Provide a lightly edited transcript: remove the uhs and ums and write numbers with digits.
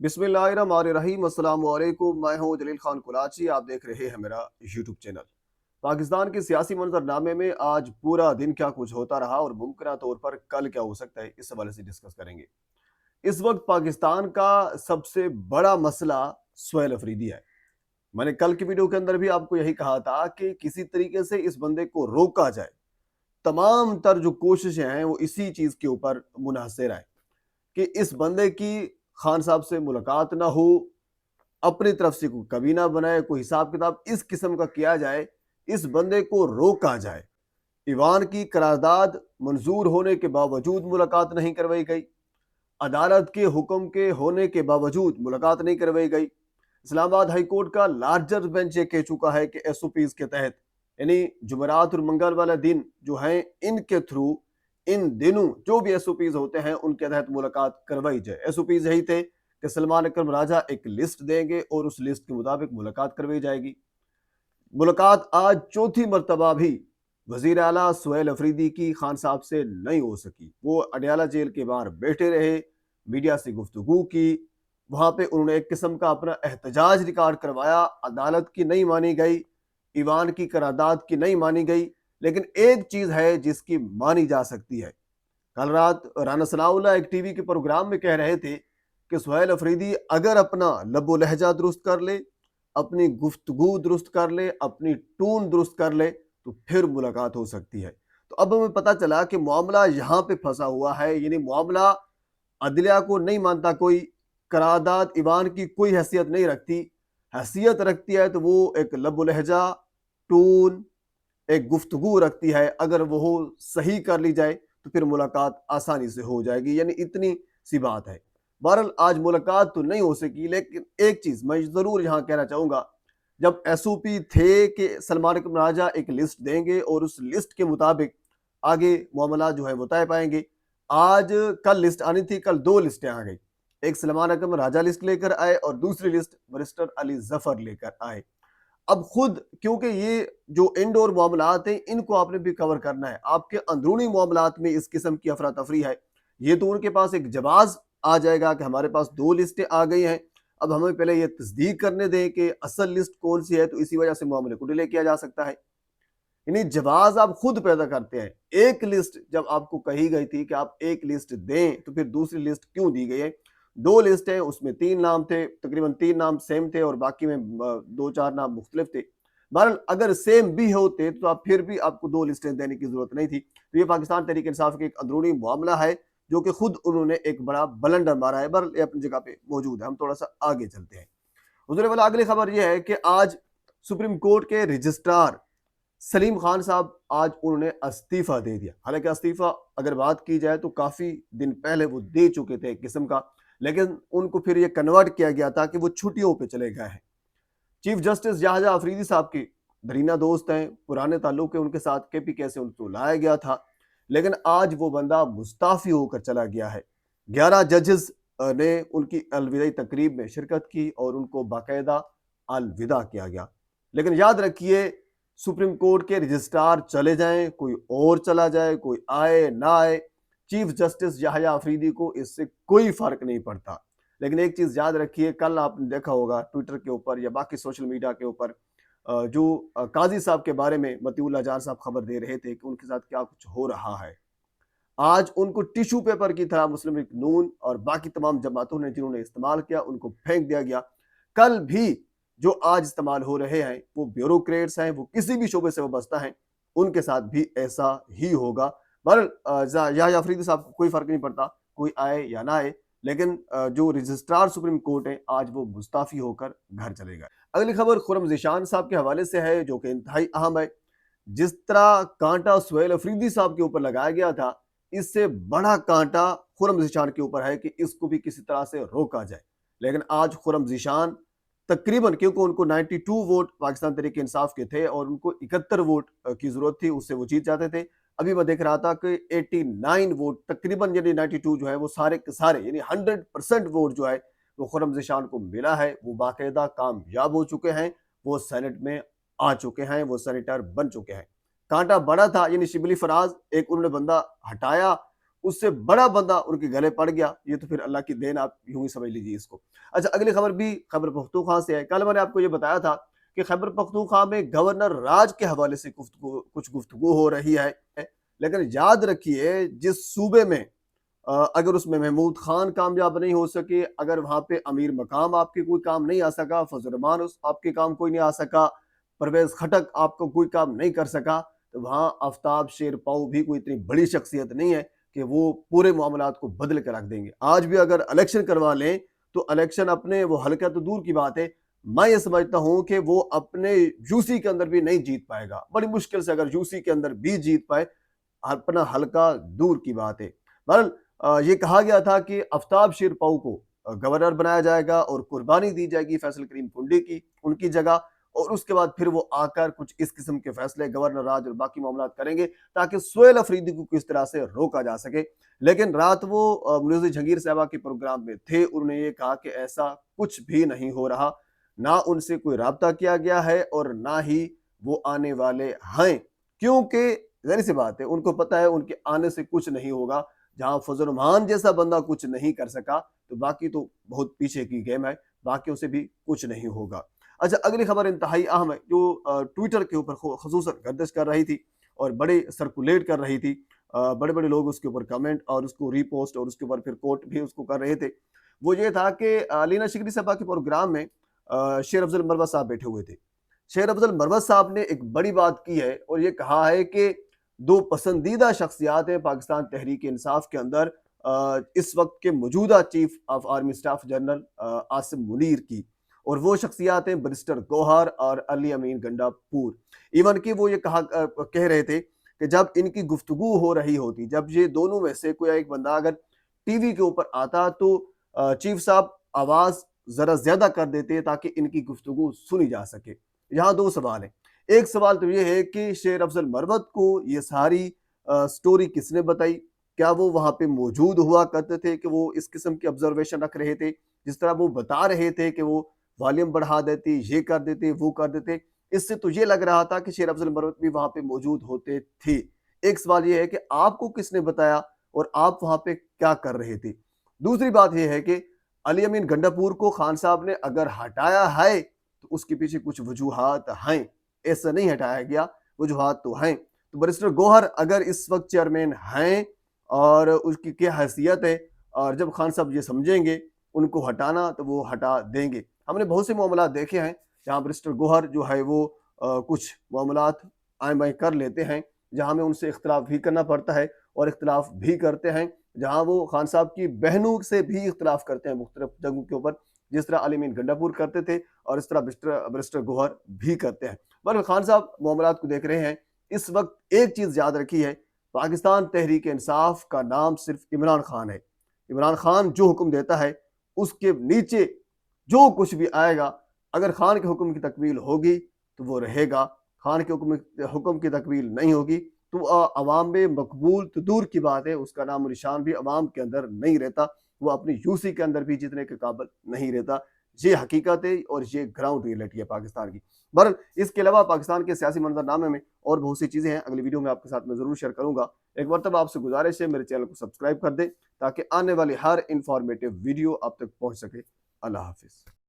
बिस्मिल्लाहिर्रहमानिर्रहीम। अस्सलाम वालेकुम। मैं हूं जलील खान कुलाची। आप देख रहे हैं मेरा यूट्यूब चैनल। पाकिस्तान के सियासी मंजरनामे में आज पूरा दिन क्या कुछ होता रहा और मुमकिन तौर पर कल क्या हो सकता है, इस हवाले से डिस्कस करेंगे। इस वक्त पाकिस्तान का सबसे बड़ा मसला सुहेल अफरीदी है। मैंने कल की वीडियो के अंदर भी आपको यही कहा था कि किसी तरीके से इस बंदे को रोका जाए। तमाम तर जो कोशिशें हैं वो इसी चीज के ऊपर मुनहसर है कि इस बंदे की खान साहब से मुलाकात ना हो, अपनी तरफ से कोई कमीना बनाए, कोई हिसाब किताब इस किस्म का किया जाए, इस बंदे को रोका जाए। ईवान की करारदाद मंजूर होने के बावजूद मुलाकात नहीं करवाई गई, अदालत के हुक्म के होने के बावजूद मुलाकात नहीं करवाई गई। इस्लामाबाद हाई कोर्ट का लार्जर बेंच ये कह चुका है कि एसओपीज के तहत, यानी जुमेरात और मंगल वाला दिन जो है, इनके थ्रू इन दिनों जो भी एसओपीज होते हैं उनके तहत मुलाकात करवाई जाए। एसओपीज यही थे कि सलमान अकरम राजा एक लिस्ट देंगे और उस लिस्ट के मुताबिक मुलाकात करवाई जाएगी। मुलाकात आज चौथी मरतबा भी वजीर आला सुहेल अफरीदी की खान साहब से नहीं हो सकी। वो अडयाला जेल के बाहर बैठे रहे, मीडिया से गुफ्तगू की, वहां पे उन्होंने एक किस्म का अपना एहतजाज रिकॉर्ड करवाया। अदालत की नहीं मानी गई, ईवान की करारदाद की नहीं मानी गई, लेकिन एक चीज है जिसकी मानी जा सकती है। कल रात राना सनाउल्लाह एक टीवी के प्रोग्राम में कह रहे थे कि सुहेल अफरीदी अगर अपना लबो लहजा दुरुस्त कर ले, अपनी गुफ्तगू दुरुस्त कर ले, अपनी टून दुरुस्त कर ले, तो फिर मुलाकात हो सकती है। तो अब हमें पता चला कि मामला यहाँ पे फंसा हुआ है, यानी मामला अदलिया को नहीं मानता कोई, करारदाद ईवान की कोई हैसियत नहीं रखती। हैसियत रखती है तो वो एक लबो लहजा, टून, एक गुफ्तगू रखती है। अगर वो सही कर ली जाए तो फिर मुलाकात आसानी से हो जाएगी, यानी इतनी सी बात है। बहरहाल आज मुलाकात तो नहीं हो सकी, लेकिन एक चीज मैं जरूर यहाँ कहना चाहूंगा, जब एसओपी थे कि सलमान अकरम राजा एक लिस्ट देंगे और उस लिस्ट के मुताबिक आगे मामला जो है वो तय पाएंगे। आज कल लिस्ट आनी थी, कल दो लिस्टें आ गई। एक सलमान अकरम राजा लिस्ट लेकर आए और दूसरी लिस्ट बैरिस्टर अली जफर लेकर आए। अब खुद क्योंकि ये जो इंडोर मामलात हैं इनको आपने भी कवर करना है, आपके अंदरूनी मामलात में इस किस्म की अफरा तफरी है, ये तो उनके पास एक जवाब आ जाएगा कि हमारे पास दो लिस्टें आ गई हैं। अब हमें पहले ये तस्दीक करने दें कि असल लिस्ट कौन सी है, तो इसी वजह से मामले को डिले किया जा सकता है। यानी जवाब आप खुद पैदा करते हैं। एक लिस्ट जब आपको कही गई थी कि आप एक लिस्ट दें, तो फिर दूसरी लिस्ट क्यों दी गई है? दो लिस्ट है, उसमें तीन नाम थे, तकरीबन तीन नाम सेम थे और बाकी में दो चार नाम मुख्तलिफ थे। बहरहाल अगर सेम भी होते तो आप फिर भी आपको दो लिस्टें देने की जरूरत नहीं थी। तो ये पाकिस्तान तहरीक इंसाफ के एक अंदरूनी मामला है जो कि खुद उन्होंने एक बड़ा बलंडर मारा है। बहरहाल ये अपनी जगह पे मौजूद है, हम थोड़ा सा आगे चलते हैं। हुजूर वाला अगली खबर यह है कि आज सुप्रीम कोर्ट के रजिस्ट्रार सलीम खान साहब, आज उन्होंने इस्तीफा दे दिया। हालांकि इस्तीफा अगर बात की जाए तो काफी दिन पहले वो दे चुके थे एक किस्म का, लेकिन उनको फिर ये कन्वर्ट किया गया था कि वो छुट्टियों पे चले गए हैं। चीफ जस्टिस याहिया अफरीदी साहब की दरीना दोस्त हैं, पुराने ताल्लुक है उनके साथ, केपीके से उनको लाया गया था, लेकिन आज वो बंदा मुस्ताफी होकर चला गया है। 11 जजेस ने उनकी अलविदाई तकरीब में शिरकत की और उनको बाकायदा अलविदा किया गया। लेकिन याद रखिए, सुप्रीम कोर्ट के रजिस्ट्रार चले जाएं, कोई और चला जाए, कोई आए ना आए, चीफ जस्टिस याहिया अफरीदी को इससे कोई फर्क नहीं पड़ता। लेकिन एक चीज याद रखिए, कल आपने देखा होगा ट्विटर के ऊपर या बाकी सोशल मीडिया के ऊपर जो काजी साहब के बारे में मतीउल्लाह जान साहब खबर दे रहे थे कि उनके साथ क्या कुछ हो रहा है। आज उनको टिश्यू पेपर की तरह मुस्लिम लीग नून और बाकी तमाम जमातों ने जिन्होंने इस्तेमाल किया, उनको फेंक दिया गया। कल भी जो आज इस्तेमाल हो रहे हैं वो ब्यूरोक्रेट्स हैं, वो किसी भी शोबे से वाबस्ता हैं, उनके साथ भी ऐसा ही होगा। बहरहाल याहिया अफरीदी साहब को कोई फर्क नहीं पड़ता, कोई आए या ना आए, लेकिन जो रजिस्ट्रार सुप्रीम कोर्ट है आज वो मुस्ताफी होकर घर चले गए। अगली खबर खुर्रम ज़ीशान साहब के हवाले से है, जो कि इंतहाई अहम है। जिस तरह कांटा सुहेल अफरीदी साहब के ऊपर लगाया गया था, इससे बड़ा कांटा खुर्रम ज़ीशान के ऊपर है कि इसको भी किसी तरह से रोका जाए। लेकिन आज खुर्रम ज़ीशान तकरीबन, क्योंकि उनको 92 वोट पाकिस्तान तहरीक इंसाफ के थे और उनको 71 वोट की जरूरत थी, उससे वो जीत जाते थे। अभी मैं देख रहा था कि 89 वोट तकरीबन, यानी 92 जो है वो सारे के सारे, यानी 100% वोट जो है वो खुर्रम ज़ीशान को मिला है। वो बाकायदा कामयाब हो चुके हैं, वो सेनेट में आ चुके हैं, वो सेनेटर बन चुके हैं। कांटा बड़ा था, यानी शिबली फराज एक उन्होंने बंदा हटाया, اس سے بڑا بندہ ان کے گلے پڑ گیا. یہ تو پھر اللہ کی دین آپ یوں ہی سمجھ لیجیے اس کو. اچھا اگلی خبر بھی خیبر پختونخوا سے ہے. کل میں نے آپ کو یہ بتایا تھا کہ خیبر پختونخوا میں گورنر راج کے حوالے سے کچھ گفتگو ہو رہی ہے. لیکن یاد رکھیے جس صوبے میں اگر اس میں محمود خان کامیاب نہیں ہو سکے، اگر وہاں پہ امیر مقام آپ کے کوئی کام نہیں آ سکا، فضل الرحمان آپ کے کام کوئی نہیں آ سکا، پرویز خٹک آپ کو کوئی کام نہیں کر سکا، تو وہاں آفتاب شیر پاؤ بھی کوئی اتنی بڑی شخصیت نہیں ہے کہ وہ پورے معاملات کو بدل کے رکھ دیں گے. آج بھی اگر الیکشن کروا لیں تو الیکشن اپنے وہ حلقہ تو دور کی بات ہے، میں یہ سمجھتا ہوں کہ وہ اپنے یو سی کے اندر بھی نہیں جیت پائے گا. بڑی مشکل سے اگر یو سی کے اندر بھی جیت پائے، اپنا حلقہ دور کی بات ہے. بہرحال یہ کہا گیا تھا کہ آفتاب شیر پاؤ کو گورنر بنایا جائے گا اور قربانی دی جائے گی فیصل کریم کنڈی کی ان کی جگہ، اور اس کے بعد پھر وہ آ کر کچھ اس قسم کے فیصلے گورنر راج اور باقی معاملات کریں گے تاکہ سہیل افریدی کو کس طرح سے روکا جا سکے. لیکن رات وہ منوزی جہانگیر صاحبہ کے پروگرام میں تھے، انہوں نے یہ کہا کہ ایسا کچھ بھی نہیں ہو رہا، نہ ان سے کوئی رابطہ کیا گیا ہے اور نہ ہی وہ آنے والے ہیں، کیونکہ ظاہر سی بات ہے ان کو پتہ ہے ان کے آنے سے کچھ نہیں ہوگا. جہاں فضل الرحمان جیسا بندہ کچھ نہیں کر سکا تو باقی تو بہت پیچھے کی گیم ہے، باقیوں سے بھی کچھ نہیں ہوگا. اچھا اگلی خبر انتہائی اہم ہے جو ٹویٹر کے اوپر خصوصاً گردش کر رہی تھی اور بڑے سرکولیٹ کر رہی تھی، بڑے بڑے لوگ اس کے اوپر کمنٹ اور اس کو ری پوسٹ اور اس کے اوپر پھر کوٹ بھی اس کو کر رہے تھے. وہ یہ تھا کہ لینا شکری صاحبہ کے پروگرام میں شیر افضل مروت صاحب بیٹھے ہوئے تھے. شیر افضل مروت صاحب نے ایک بڑی بات کی ہے اور یہ کہا ہے کہ دو پسندیدہ شخصیات ہیں پاکستان تحریک انصاف کے اندر اس وقت کے موجودہ chief of army staff general Asim Munir کی، اور وہ شخصیات ہیں بریسٹر گوہر اور علی امین گنڈا پور. ایون کہ وہ یہ کہہ رہے تھے کہ جب ان کی گفتگو ہو رہی ہوتی، جب یہ دونوں میں سے کوئی ایک بندہ اگر ٹی وی کے اوپر آتا تو چیف صاحب آواز ذرا زیادہ کر دیتے تاکہ ان کی گفتگو سنی جا سکے. یہاں دو سوال ہیں. ایک سوال تو یہ ہے کہ شیر افضل مروت کو یہ ساری سٹوری کس نے بتائی؟ کیا وہ وہاں پہ موجود ہوا کرتے تھے کہ وہ اس قسم کی آبزرویشن رکھ رہے تھے؟ جس طرح وہ بتا رہے تھے کہ وہ والیوم بڑھا دیتے، یہ کر دیتے، وہ کر دیتے، اس سے تو یہ لگ رہا تھا کہ شیر افضل مروت بھی وہاں پہ موجود ہوتے تھے. ایک سوال یہ ہے کہ آپ کو کس نے بتایا اور آپ وہاں پہ کیا کر رہے تھے؟ دوسری بات یہ ہے کہ علی امین گنڈا پور کو خان صاحب نے اگر ہٹایا ہے تو اس کے پیچھے کچھ وجوہات ہیں، ایسا نہیں ہٹایا گیا، وجوہات تو ہیں. تو بریسٹر گوہر اگر اس وقت چیئرمین ہیں اور اس کی کیا حیثیت ہے، اور جب خان صاحب یہ سمجھیں گے ان کو ہٹانا تو وہ ہٹا دیں گے. ہم نے بہت سے معاملات دیکھے ہیں جہاں بریسٹر گوہر جو ہے وہ کچھ معاملات آئیں بائیں کر لیتے ہیں، جہاں میں ان سے اختلاف بھی کرنا پڑتا ہے اور اختلاف بھی کرتے ہیں، جہاں وہ خان صاحب کی بہنوں سے بھی اختلاف کرتے ہیں مختلف جگہوں کے اوپر، جس طرح علی امین گنڈا پور کرتے تھے اور اس طرح بریسٹر گوہر بھی کرتے ہیں. بلکہ خان صاحب معاملات کو دیکھ رہے ہیں. اس وقت ایک چیز یاد رکھی ہے، پاکستان تحریک انصاف کا نام صرف عمران خان ہے. عمران خان جو حکم دیتا ہے اس کے نیچے جو کچھ بھی آئے گا، اگر خان کے حکم کی تکمیل ہوگی تو وہ رہے گا، خان کے حکم کی تکمیل نہیں ہوگی تو عوام میں مقبول تو دور کی بات ہے، اس کا نام و نشان بھی عوام کے اندر نہیں رہتا، وہ اپنی یو سی کے اندر بھی جیتنے کے قابل نہیں رہتا. یہ حقیقت ہے اور یہ گراؤنڈ ریئلٹی ہے پاکستان کی. بہرحال اس کے علاوہ پاکستان کے سیاسی منظرنامے میں اور بہت سی چیزیں ہیں، اگلی ویڈیو میں آپ کے ساتھ میں ضرور شیئر کروں گا. ایک مرتبہ آپ سے گزارش ہے میرے چینل کو سبسکرائب کر دیں تاکہ آنے والی ہر انفارمیٹیو ویڈیو آپ تک پہنچ سکے. اللہ حافظ.